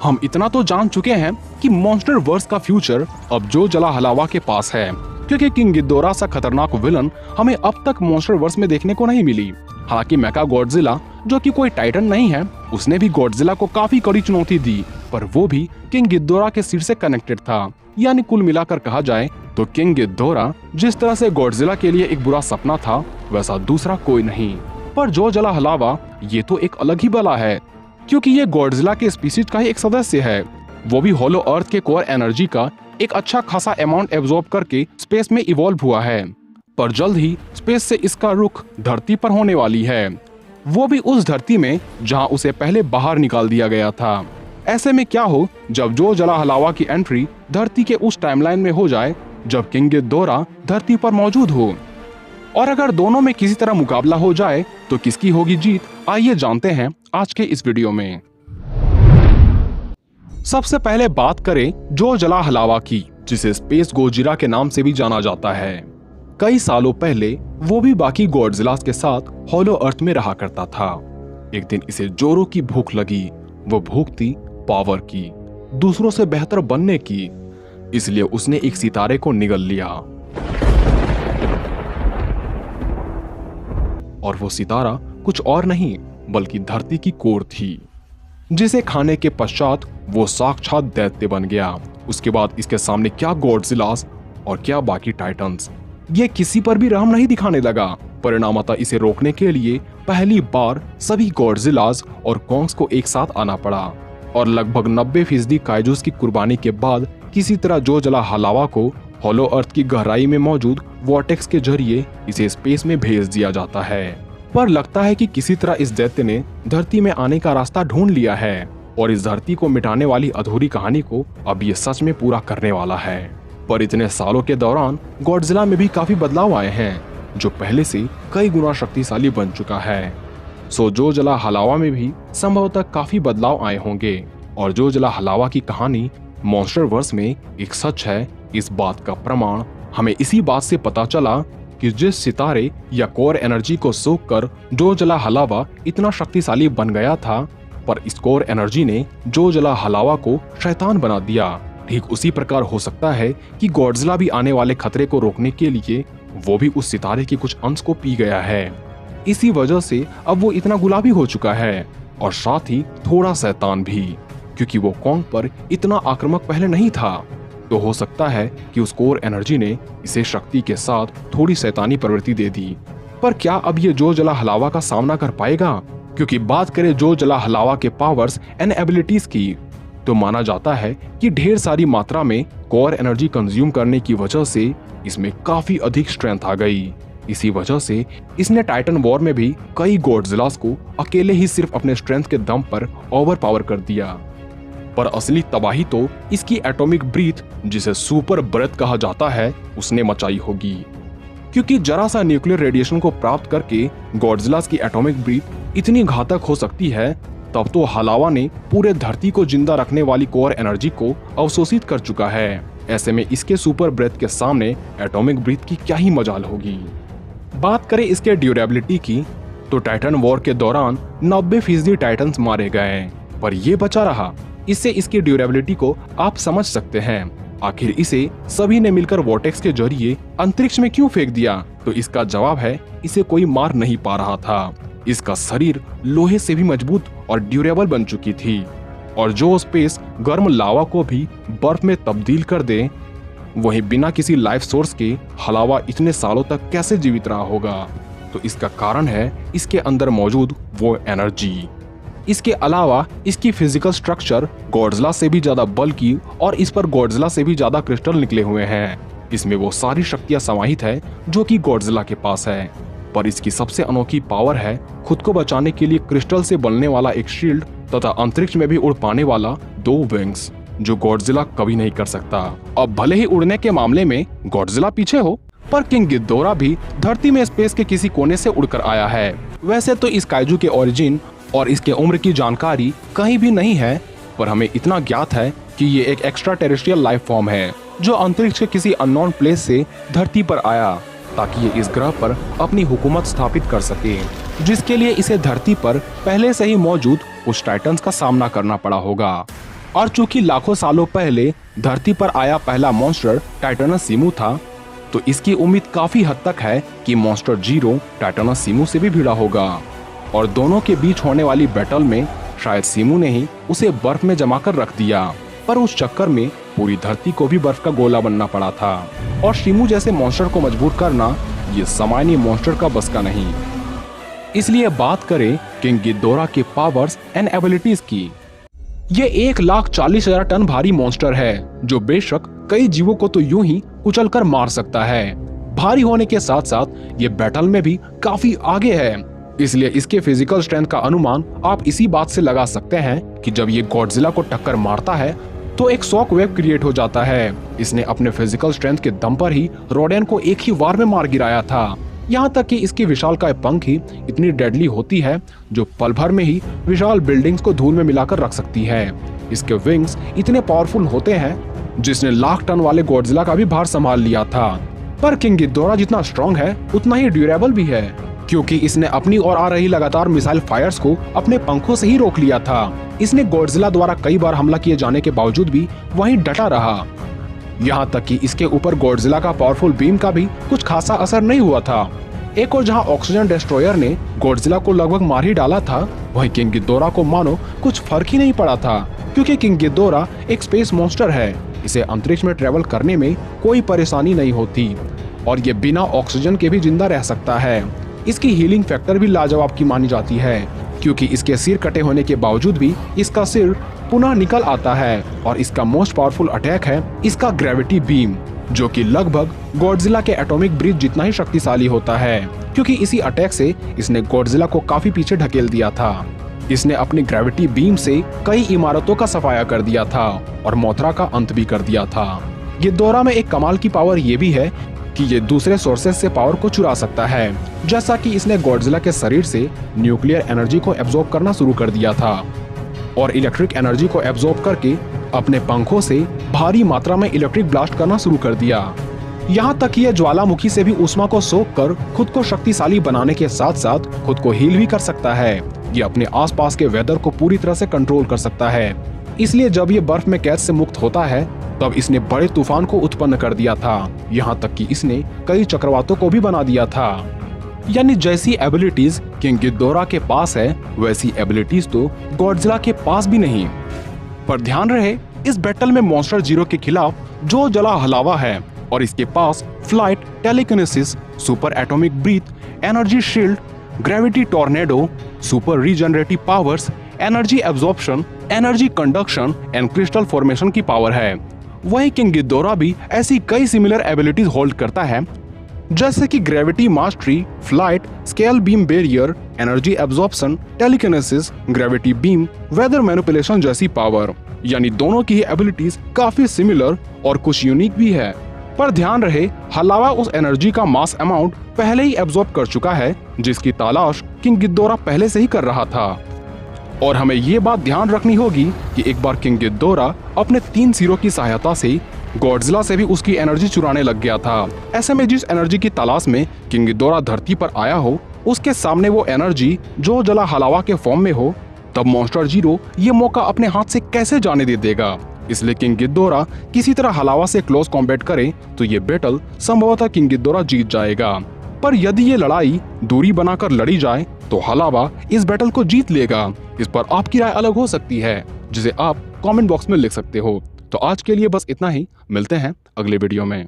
हम इतना तो जान चुके हैं कि मॉन्स्टर वर्स का फ्यूचर अब जो जला हलावा के पास है, क्योंकि किंग गिदोरा सा खतरनाक विलन हमें अब तक मॉन्स्टर वर्स में देखने को नहीं मिली। हालांकि मेका गॉडजिला, जो कि कोई टाइटन नहीं है, उसने भी गॉडजिला को काफी कड़ी चुनौती दी, पर वो भी किंग गिदोरा के सिर से कनेक्टेड था। यानी कुल मिलाकर कहा जाए तो किंग गिदोरा जिस तरह से गॉडजिला के लिए एक बुरा सपना था, वैसा दूसरा कोई नहीं। पर जो जला हलावा ये तो एक अलग ही बला है, क्योंकि ये गॉडजिला के स्पीसीज का ही एक सदस्य है। वो भी होलो अर्थ के कोर एनर्जी का एक अच्छा खासा अमाउंट एब्जॉर्ब करके स्पेस में इवॉल्व हुआ है, पर जल्द ही स्पेस से इसका रुख धरती पर होने वाली है, वो भी उस धरती में जहां उसे पहले बाहर निकाल दिया गया था। ऐसे में क्या हो जब जो जला हलावा की एंट्री धरती के उस टाइमलाइन में हो जाए जब किंग गिदोरा धरती पर मौजूद हो, और अगर दोनों में किसी तरह मुकाबला हो जाए तो किसकी होगी जीत, आइए जानते हैं आज के इस वीडियो में। सबसे पहले बात करें जो जला हलावा की, जिसे स्पेस गोजिरा के नाम से भी जाना जाता है। कई सालों पहले वो भी बाकी गॉडजिलास के साथ होलो अर्थ में रहा करता था। एक दिन इसे जोरों की भूख लगी। वो भूख थी पावर की, दूसरों से बेहतर बनने की, इसलिए उसने एक सितारे को निगल लिया। और वो सितारा कुछ और नहीं बल्कि धरती की कोर थी, जिसे खाने के पश्चात वो साक्षात दैत्य बन गया। उसके बाद इसके सामने क्या गॉडजिलास और क्या बाकी टाइटन्स, ये किसी पर भी रहम नहीं दिखाने लगा। परिणामतः इसे रोकने के लिए पहली बार सभी गॉडजिलास और कॉन्ग्स को एक साथ आना पड़ा, और लगभग 90% काइजूस की कुर्बानी के बाद किसी तरह जो जला हलावा को होलो अर्थ की गहराई में मौजूद वॉर्टेक्स के जरिए इसे स्पेस में भेज दिया जाता है। पर लगता है कि किसी तरह इस दैत्य ने धरती में आने का रास्ता ढूंढ लिया है, और इस धरती को मिटाने वाली अधूरी कहानी को अब ये सच में पूरा करने वाला है। पर इतने सालों के दौरान गॉडजिला में भी काफी बदलाव आए हैं, जो पहले से कई गुना शक्तिशाली बन चुका है। सो जो जला हलावा में भी संभवतः काफी बदलाव आए होंगे, और जो जला हलावा की कहानी मॉन्स्टर वर्स में एक सच है, इस बात का प्रमाण हमें इसी बात से पता चला कि जिस सितारे या कोर एनर्जी को सोख कर जो जला हलावा इतना शक्तिशाली बन गया था, पर इस कोर एनर्जी ने जो जला हलावा को शैतान बना दिया। ठीक उसी प्रकार हो सकता है कि गॉडजिला भी आने वाले खतरे को रोकने के लिए वो भी उस सितारे के कुछ अंश को पी गया है। इसी वजह से अब वो इतना गुलाबी हो चुका है, और साथ ही थोड़ा शैतान भी, क्योंकि वो कॉन्ग पर इतना आक्रामक पहले नहीं था। तो हो सकता है कि उस कोर एनर्जी ने इसे शक्ति के साथ थोड़ी शैतानी प्रवृत्ति दे दी। पर क्या अब ये जो जला हलावा का सामना कर पाएगा? क्योंकि बात करें जो जला हलावा के पावर्स एंड एबिलिटीज की, तो माना जाता है कि ढेर सारी मात्रा में कोर एनर्जी कंज्यूम करने की वजह से इसमें काफी अधिक स्ट्रेंथ आ गई। इसी वजह से इसने टाइटन वॉर में भी कई गॉडजिलास को अकेले ही सिर्फ अपने स्ट्रेंथ के दम पर ओवर पावर कर दिया। पर असली तबाही तो इसकी एटॉमिक ब्रीथ, जिसे सुपर ब्रेथ कहा जाता है, उसने मचाई होगी। क्योंकि जरा सा न्यूक्लियर रेडिएशन को प्राप्त करके गॉडजिलास की एटॉमिक ब्रीथ इतनी घातक हो सकती है, तब तो हलावा ने पूरे धरती को जिंदा रखने वाली कोर एनर्जी को अवशोषित कर चुका है। ऐसे में इसके सुपर ब्रेथ के सामने एटॉमिक ब्रीथ की क्या ही मजाल होगी। बात करें इसके ड्यूरेबिलिटी की, तो टाइटन वॉर के दौरान 90% टाइटन्स मारे गए, पर ये बचा रहा। इससे इसकी ड्यूरेबिलिटी को आप समझ सकते हैं। आखिर इसे सभी ने मिलकर वॉर्टेक्स के जरिए अंतरिक्ष में क्यों फेंक दिया? तो इसका जवाब है, इसे कोई मार नहीं पा रहा था। इसका शरीर लोहे से भी मजबूत और ड्यूरेबल बन चुकी थी, और जो स्पेस गर्म लावा को भी बर्फ में तब्दील कर दे, वहीं बिना किसी लाइफ सोर्स के हलावा इतने सालों तक कैसे जीवित रहा होगा? तो इसका कारण है इसके अंदर मौजूद वो एनर्जी। इसके अलावा इसकी फिजिकल स्ट्रक्चर गॉडजिला से भी ज्यादा बल्कि, और इस पर गॉडजिला से भी ज्यादा क्रिस्टल निकले हुए हैं। इसमें वो सारी शक्तियां समाहित है जो कि गॉडजिला के पास है। पर इसकी सबसे अनोखी पावर है खुद को बचाने के लिए क्रिस्टल से बनने वाला एक शील्ड, तथा अंतरिक्ष में भी उड़ पाने वाला 2 विंग्स, जो गॉडजिला कभी नहीं कर सकता। अब भले ही उड़ने के मामले में गॉडजिला पीछे हो, पर किंग गिदोरा भी धरती में स्पेस के किसी कोने से उड़कर आया है। वैसे तो इस काइजू के ओरिजिन और इसके उम्र की जानकारी कहीं भी नहीं है, पर हमें इतना ज्ञात है कि ये एक एक्स्ट्रा टेरेस्ट्रियल लाइफ फॉर्म है, जो अंतरिक्ष के किसी अननोन प्लेस से धरती पर आया, ताकि ये इस ग्रह पर अपनी हुकूमत स्थापित कर सके, जिसके लिए इसे धरती पर पहले से ही मौजूद उस टाइटन्स का सामना करना पड़ा होगा। और चूंकि लाखों सालों पहले धरती पर आया पहला मॉन्स्टर टाइटनस सीमू था, तो इसकी उम्मीद काफी हद तक है कि मॉन्स्टर जीरो टाइटनस सीमू से भी भिड़ा होगा और दोनों के बीच होने वाली बैटल में शायद सीमू ने ही उसे बर्फ में जमा कर रख दिया, पर उस चक्कर में पूरी धरती को भी बर्फ का गोला बनना पड़ा था। और सीमू जैसे मॉन्स्टर को मजबूर करना ये सामान्य मॉन्स्टर का बस का नहीं। इसलिए बात करें किंग गिदोरा के पावर्स एंड एबिलिटीज की। ये 1,40,000 टन भारी मॉन्स्टर है जो बेशक कई जीवों को तो यूं ही कुचल कर मार सकता है। भारी होने के साथ साथ ये बैटल में भी काफी आगे है, इसलिए इसके फिजिकल स्ट्रेंथ का अनुमान आप इसी बात से लगा सकते हैं कि जब ये गॉडजिला को टक्कर मारता है तो एक शॉक वेव क्रिएट हो जाता है। इसने अपने फिजिकल स्ट्रेंथ के दम पर ही रोडेन को एक ही वार में मार गिराया था। यहाँ तक कि इसकी विशालकाय पंख ही इतनी डेडली होती है जो पल भर में ही विशाल बिल्डिंग्स को धूल में मिलाकर रख सकती है। इसके विंग्स इतने पावरफुल होते हैं जिसने लाख टन वाले गॉडजिला का भी भार संभाल लिया था। पर किंग गिदोरा जितना स्ट्रॉन्ग है उतना ही ड्यूरेबल भी है, क्योंकि इसने अपनी ओर आ रही लगातार मिसाइल फायर्स को अपने पंखों से ही रोक लिया था। इसने गॉडजिला द्वारा कई बार हमला किए जाने के बावजूद भी वहीं डटा रहा। यहाँ तक कि इसके ऊपर गॉडजिला का पावरफुल बीम का भी कुछ खासा असर नहीं हुआ था। एक और जहाँ ऑक्सीजन डिस्ट्रॉयर ने गॉडजिला को लगभग मार ही डाला था, वहीं किंग गिदोरा को मानो कुछ फर्क ही नहीं पड़ा था, क्योंकि किंग गिदोरा एक स्पेस मॉन्स्टर है। इसे अंतरिक्ष में ट्रेवल करने में कोई परेशानी नहीं होती और ये बिना ऑक्सीजन के भी जिंदा रह सकता है। इसकी हीलिंग फैक्टर भी लाजवाब की मानी जाती है, क्योंकि इसके सिर कटे होने के बावजूद भी इसका सिर पुनः निकल आता है। और इसका मोस्ट पावरफुल अटैक है इसका ग्रेविटी बीम, जो कि लगभग गॉडजिला के एटॉमिक ब्रीथ जितना ही शक्तिशाली होता है, क्योंकि इसी अटैक से इसने गॉडजिला को काफी पीछे ढकेल दिया था। इसने अपनी ग्रेविटी बीम से कई इमारतों का सफाया कर दिया था और मोथरा का अंत भी कर दिया था। गिदोरा में एक कमाल की पावर ये भी है कि ये दूसरे सोर्सेज से पावर को चुरा सकता है, जैसा कि इसने गॉडजिला के शरीर से न्यूक्लियर एनर्जी को एब्जॉर्ब करना शुरू कर दिया था और इलेक्ट्रिक एनर्जी को एब्जॉर्ब करके अपने पंखों से भारी मात्रा में इलेक्ट्रिक ब्लास्ट करना शुरू कर दिया। यहाँ तक कि यह ज्वालामुखी से भी ऊष्मा को सोख कर खुद को शक्तिशाली बनाने के साथ साथ खुद को हील भी कर सकता है। ये अपने आसपास के वेदर को पूरी तरह से कंट्रोल कर सकता है। इसलिए जब ये बर्फ में कैद से मुक्त होता है तब इसने बड़े तूफान को उत्पन्न कर दिया था। यहाँ तक कि इसने कई चक्रवातों को भी बना दिया था। यानी जैसी एबिलिटीज किंग गिदोरा के पास है वैसी एबिलिटीज तो गॉडजिला के पास भी नहीं। पर ध्यान रहे, इस बैटल में मॉन्स्टर जीरो के खिलाफ जो जला हलावा है और इसके पास flight, telekinesis, super atomic breath, energy shield, gravity tornado, super regenerative powers, energy absorption, energy conduction and crystal formation की पावर है। वहीं किंग गिदोरा भी ऐसी कई सिमिलर एबिलिटीज होल्ड करता है, जैसे कि gravity mastery, flight, scale beam barrier, energy absorption, telekinesis, gravity beam, weather manipulation जैसी पावर। यानी दोनों की ही एबिलिटीज काफी सिमिलर और कुछ यूनिक भी है। पर ध्यान रहे, हलावा उस एनर्जी का मास अमाउंट पहले ही एब्जॉर्ब कर चुका है जिसकी तलाश किंग गिदोरा पहले से ही कर रहा था। और हमें ये बात ध्यान रखनी होगी कि एक बार किंग गिदोरा अपने 3 सिरों की सहायता से गॉडजिला से भी उसकी एनर्जी चुराने लग गया था। ऐसे में जिस एनर्जी की तलाश में किंग गिदोरा धरती पर आया हो, उसके सामने वो एनर्जी जो जला हलावा के फॉर्म में हो, तब मॉन्स्टर जीरो ये मौका अपने हाथ से कैसे जाने दे देगा। इसलिए किंग गिदोरा किसी तरह हलावा से क्लोज कॉम्बैट करे तो ये बैटल संभवतः किंग गिदोरा जीत जाएगा। पर यदि ये लड़ाई दूरी बनाकर लड़ी जाए तो हलावा इस बैटल को जीत लेगा। इस पर आपकी राय अलग हो सकती है, जिसे आप कमेंट बॉक्स में लिख सकते हो। तो आज के लिए बस इतना ही, मिलते हैं अगले वीडियो में।